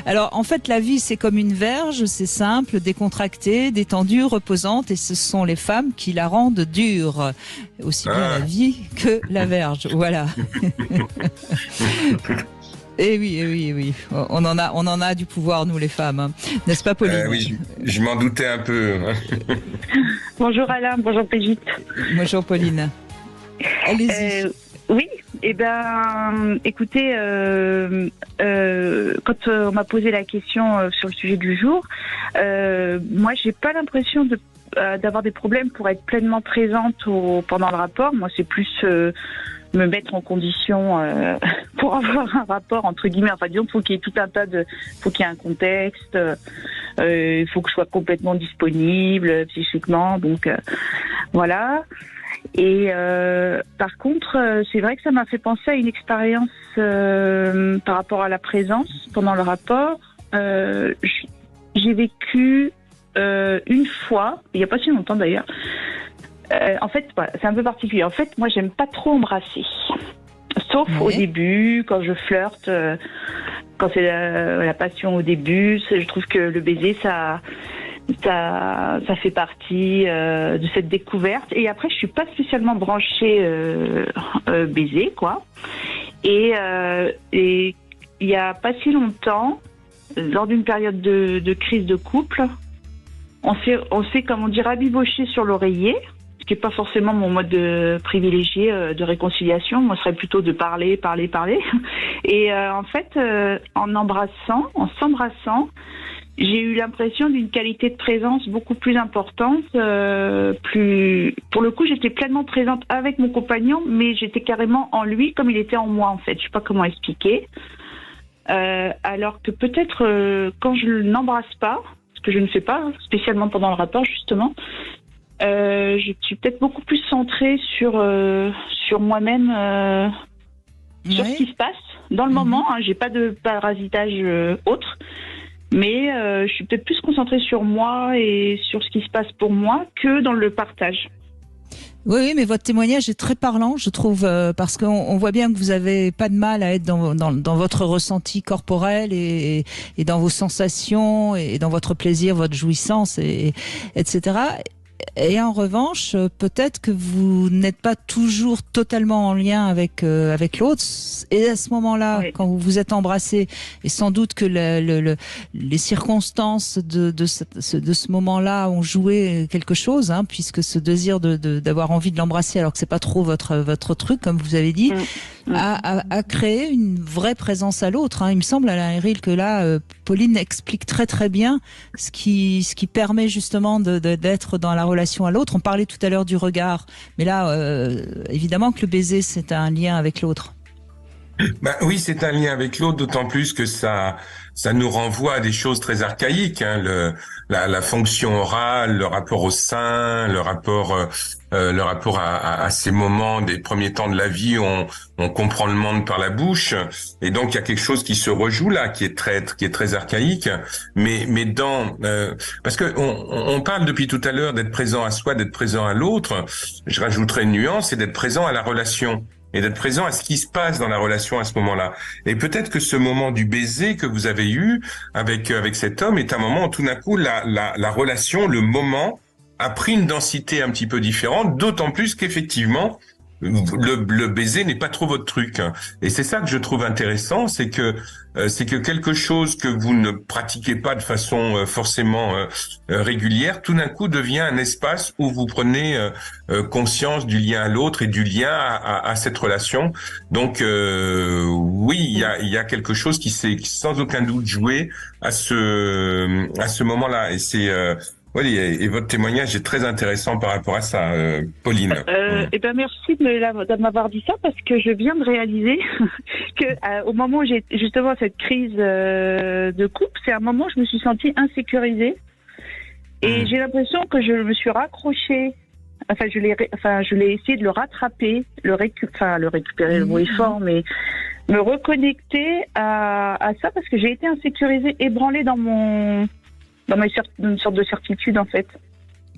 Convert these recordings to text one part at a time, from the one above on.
Alors, en fait, la vie, c'est comme une verge, c'est simple, décontractée, détendue, reposante, et ce sont les femmes qui la rendent dure. Aussi bien la vie que la verge, voilà. Eh oui, eh oui, eh oui. On en a du pouvoir, nous, les femmes. Hein. N'est-ce pas, Pauline? Oui, je m'en doutais un peu. Bonjour Alain, bonjour Brigitte. Bonjour Pauline. Allez-y. Oui, écoutez, quand on m'a posé la question sur le sujet du jour, moi, j'ai pas l'impression d'avoir des problèmes pour être pleinement présente pendant le rapport. Moi, c'est plus me mettre en condition pour avoir un rapport entre guillemets. Enfin, disons, faut qu'il y ait tout un tas faut qu'il y ait un contexte. Il faut que je sois complètement disponible psychiquement. Donc voilà. Et par contre, c'est vrai que ça m'a fait penser à une expérience par rapport à la présence pendant le rapport. J'ai vécu une fois, il n'y a pas si longtemps d'ailleurs. En fait, voilà, c'est un peu particulier. En fait, moi, j'aime pas trop embrasser. Sauf au début, quand je flirte, quand c'est la passion au début. Je trouve que le baiser, ça fait partie de cette découverte. Et après, je suis pas spécialement branchée baiser, quoi. Et il y a pas si longtemps, lors d'une période de crise de couple, on s'est, comme on dit, rabiboché sur l'oreiller, ce qui n'est pas forcément mon mode privilégié de réconciliation. Moi, ce serait plutôt de parler. Et en fait, en s'embrassant, j'ai eu l'impression d'une qualité de présence beaucoup plus importante. Pour le coup, j'étais pleinement présente avec mon compagnon, mais j'étais carrément en lui comme il était en moi, en fait. Je sais pas comment expliquer. Alors que peut-être quand je n'embrasse pas, ce que je ne fais pas spécialement pendant le rapport, justement, je suis peut-être beaucoup plus centrée sur moi-même, sur ce qui se passe dans le moment. Hein, j'ai pas de parasitage autre. Mais je suis peut-être plus concentrée sur moi et sur ce qui se passe pour moi que dans le partage. Oui, mais votre témoignage est très parlant, je trouve, parce qu'on voit bien que vous avez pas de mal à être dans votre ressenti corporel et dans vos sensations et dans votre plaisir, votre jouissance, etc. Et en revanche, peut-être que vous n'êtes pas toujours totalement en lien avec l'autre. Et à ce moment-là, oui, quand vous vous êtes embrassés, et sans doute que les circonstances de ce moment-là ont joué quelque chose, hein, puisque ce désir d'avoir envie de l'embrasser, alors que c'est pas trop votre truc, comme vous avez dit, a créé une vraie présence à l'autre. Hein. Il me semble, Alain Héril, que là, Pauline explique très très bien ce qui permet justement d'être dans la relation à l'autre. On parlait tout à l'heure du regard, mais là, évidemment que le baiser, c'est un lien avec l'autre. Oui, c'est un lien avec l'autre, d'autant plus que ça nous renvoie à des choses très archaïques, hein, la fonction orale, le rapport au sein, le rapport à ces moments des premiers temps de la vie où on comprend le monde par la bouche, et donc il y a quelque chose qui se rejoue là, qui est très archaïque, mais parce que on parle depuis tout à l'heure d'être présent à soi, d'être présent à l'autre. Je rajouterais une nuance, c'est d'être présent à la relation. Et d'être présent à ce qui se passe dans la relation à ce moment-là. Et peut-être que ce moment du baiser que vous avez eu avec cet homme est un moment où tout d'un coup la relation, le moment a pris une densité un petit peu différente, d'autant plus qu'effectivement le baiser n'est pas trop votre truc. Et c'est ça que je trouve intéressant, c'est que quelque chose que vous ne pratiquez pas de façon forcément régulière, tout d'un coup devient un espace où vous prenez conscience du lien à l'autre et du lien à cette relation. Donc oui, il y a quelque chose qui s'est sans aucun doute joué à ce moment-là. Et c'est oui, et votre témoignage est très intéressant par rapport à ça, Pauline. Eh ben merci de m'avoir dit ça, parce que je viens de réaliser que au moment où j'ai justement cette crise de couple, c'est un moment où je me suis sentie insécurisée et j'ai l'impression que je me suis raccrochée. Enfin, je l'ai essayé de le rattraper, le récupérer, le mot est fort, mais me reconnecter à ça, parce que j'ai été insécurisée, ébranlée dans une sorte de certitude, en fait.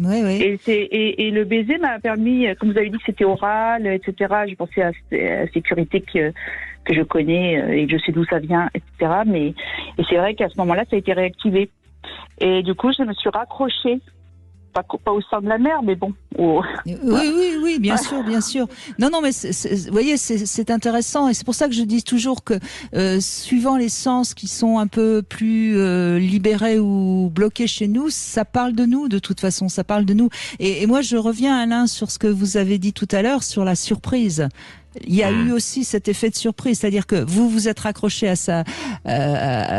Oui, oui. Et le baiser m'a permis, comme vous avez dit que c'était oral, etc. J'ai pensé à la sécurité que que je connais et que je sais d'où ça vient, etc. Et c'est vrai qu'à ce moment-là, ça a été réactivé. Et du coup, je me suis raccrochée. Pas au sein de la mer, mais bon. Oui, bien sûr, bien sûr. Non, mais vous voyez, c'est intéressant et c'est pour ça que je dis toujours que suivant les sens qui sont un peu plus libérés ou bloqués chez nous, ça parle de nous de toute façon, ça parle de nous. Et moi, je reviens Alain sur ce que vous avez dit tout à l'heure sur la surprise. Il y a eu aussi cet effet de surprise, c'est-à-dire que vous vous êtes raccroché à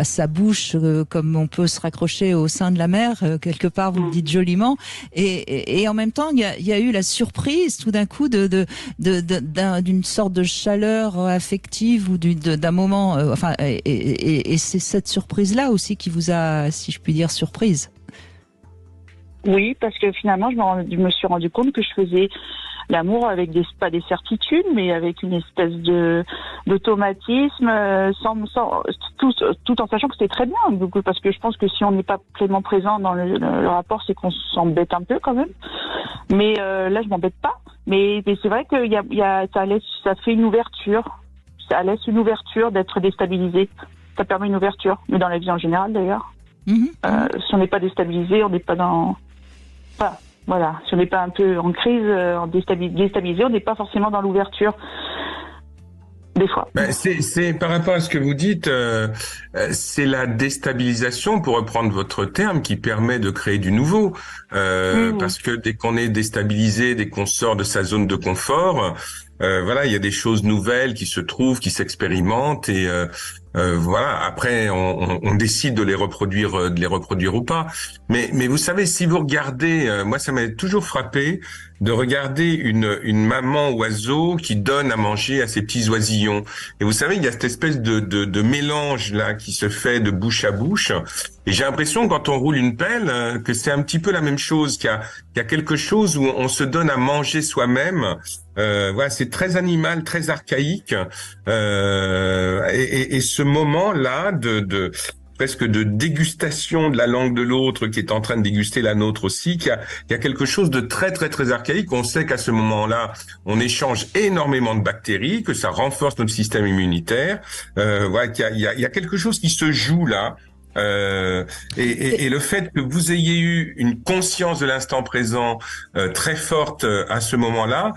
sa bouche comme on peut se raccrocher au sein de la mer, quelque part vous le dites joliment, et en même temps il y a eu la surprise tout d'un coup d'une sorte de chaleur affective ou d'un moment, et c'est cette surprise-là aussi qui vous a, si je puis dire, surprise. Oui, parce que finalement je me suis rendu compte que je faisais l'amour avec pas des certitudes, mais avec une espèce d'automatisme, tout en sachant que c'était très bien. Donc, parce que je pense que si on n'est pas pleinement présent dans le rapport, c'est qu'on s'embête un peu quand même. Mais là, je m'embête pas. Mais c'est vrai que ça fait une ouverture. Ça laisse une ouverture d'être déstabilisé. Ça permet une ouverture. Mais dans la vie en général, d'ailleurs. Si on n'est pas déstabilisé, on n'est pas dans... Voilà, si on n'est pas un peu en crise, déstabilisé, on n'est pas forcément dans l'ouverture. Des fois. C'est par rapport à ce que vous dites, c'est la déstabilisation, pour reprendre votre terme, qui permet de créer du nouveau. Parce que dès qu'on est déstabilisé, dès qu'on sort de sa zone de confort, il y a des choses nouvelles qui se trouvent, qui s'expérimentent et voilà. Après, on décide de les reproduire ou pas. Mais vous savez, si vous regardez, moi ça m'a toujours frappé de regarder une maman oiseau qui donne à manger à ses petits oisillons. Et vous savez, il y a cette espèce de mélange là qui se fait de bouche à bouche. Et j'ai l'impression, quand on roule une pelle, que c'est un petit peu la même chose, qu'il y a quelque chose où on se donne à manger soi-même. C'est très animal, très archaïque. Et ce moment-là presque de dégustation de la langue de l'autre qui est en train de déguster la nôtre aussi, qu'il y a quelque chose de très très très archaïque. On sait qu'à ce moment-là, on échange énormément de bactéries, que ça renforce notre système immunitaire. Qu'il y a quelque chose qui se joue là. Et le fait que vous ayez eu une conscience de l'instant présent très forte à ce moment-là,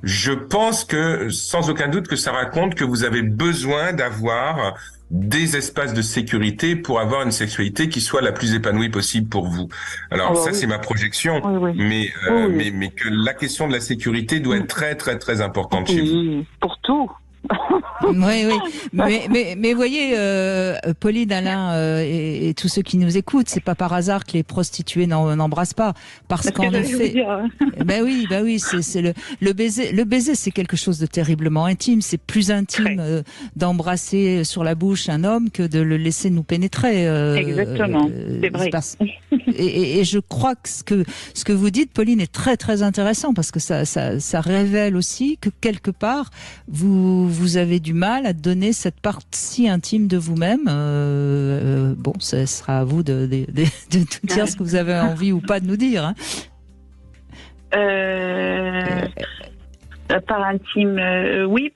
je pense que sans aucun doute que ça raconte que vous avez besoin d'avoir des espaces de sécurité pour avoir une sexualité qui soit la plus épanouie possible pour vous. Alors c'est ma projection, mais que la question de la sécurité doit être très très très importante chez vous. Pour tout. Oui. Mais voyez, Pauline, Alain et tous ceux qui nous écoutent, c'est pas par hasard que les prostituées n'embrassent pas, parce qu'en effet, oui, c'est le baiser. Le baiser, c'est quelque chose de terriblement intime. C'est plus intime d'embrasser sur la bouche un homme que de le laisser nous pénétrer. Exactement, c'est vrai. Et je crois que ce que vous dites, Pauline, est très très intéressant, parce que ça révèle aussi que quelque part vous avez du mal à donner cette partie intime de vous-même. Ce sera à vous de tout dire ce que vous avez envie ou pas de nous dire. Hein. Par intime, oui.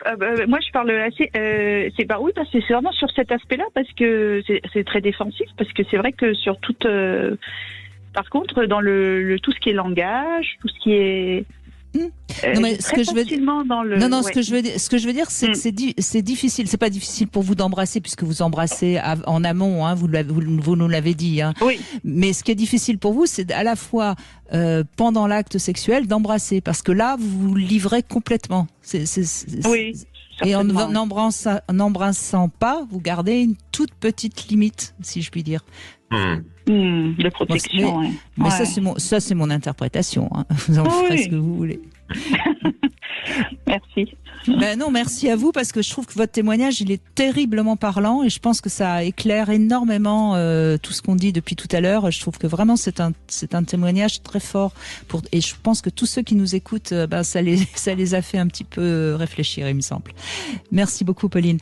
Moi, je parle assez. Parce que c'est vraiment sur cet aspect-là, parce que c'est très défensif, parce que c'est vrai que sur toute. Par contre, dans le tout ce qui est langage, tout ce qui est non, mais ce que je veux dire, ce que je veux dire, c'est que c'est difficile. C'est pas difficile pour vous d'embrasser, puisque vous embrassez en amont, hein, vous nous l'avez dit. Hein. Oui. Mais ce qui est difficile pour vous, c'est à la fois pendant l'acte sexuel d'embrasser, parce que là, vous vous livrez complètement. Oui. Et en n'embrassant pas, vous gardez une toute petite limite, si je puis dire. De protection. Mais ça, c'est mon interprétation. Hein. Vous en ferez ce que vous voulez. Merci. Non, merci à vous, parce que je trouve que votre témoignage, il est terriblement parlant, et je pense que ça éclaire énormément tout ce qu'on dit depuis tout à l'heure. Je trouve que vraiment c'est un témoignage très fort et je pense que tous ceux qui nous écoutent, ça les a fait un petit peu réfléchir, il me semble. Merci beaucoup, Pauline.